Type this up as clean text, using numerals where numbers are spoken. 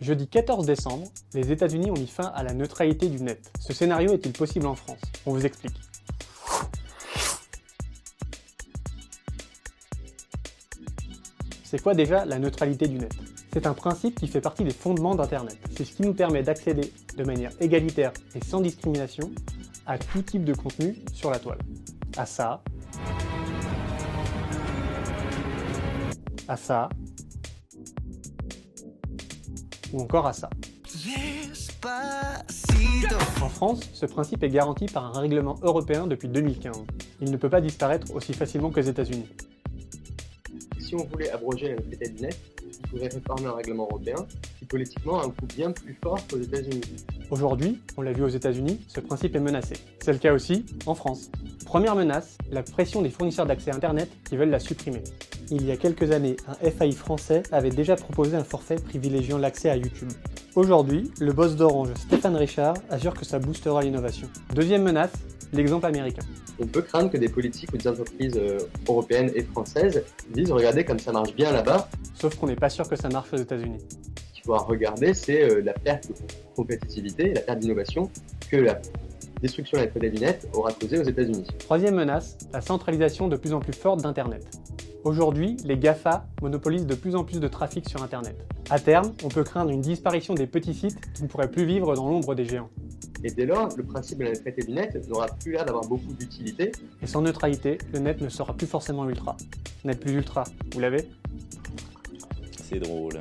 Jeudi 14 décembre, les États-Unis ont mis fin à la neutralité du net. Ce scénario est-il possible en France? On vous explique. C'est quoi déjà la neutralité du net? C'est un principe qui fait partie des fondements d'Internet. C'est ce qui nous permet d'accéder de manière égalitaire et sans discrimination à tout type de contenu sur la toile. À ça, ou encore à ça. En France, ce principe est garanti par un règlement européen depuis 2015. Il ne peut pas disparaître aussi facilement qu'aux États-Unis. Si on voulait abroger la neutralité du net, il faudrait réformer un règlement européen qui politiquement a un coût bien plus fort qu'aux États-Unis. Aujourd'hui, on l'a vu aux États-Unis, ce principe est menacé. C'est le cas aussi en France. Première menace, la pression des fournisseurs d'accès à Internet qui veulent la supprimer. Il y a quelques années, un FAI français avait déjà proposé un forfait privilégiant l'accès à YouTube. Aujourd'hui, le boss d'Orange, Stéphane Richard, assure que ça boostera l'innovation. Deuxième menace, l'exemple américain. On peut craindre que des politiques ou des entreprises européennes et françaises disent « regardez comme ça marche bien là-bas ». Sauf qu'on n'est pas sûr que ça marche aux États-Unis. Ce qu'il faudra regarder, c'est la perte de compétitivité, la perte d'innovation que la destruction de la neutralité du net aura causé aux États-Unis. Troisième menace, la centralisation de plus en plus forte d'Internet. Aujourd'hui, les GAFA monopolisent de plus en plus de trafic sur Internet. À terme, on peut craindre une disparition des petits sites qui ne pourraient plus vivre dans l'ombre des géants. Et dès lors, le principe de la neutralité du net n'aura plus l'air d'avoir beaucoup d'utilité. Et sans neutralité, le net ne sera plus forcément ultra. Net plus ultra, vous l'avez? C'est drôle.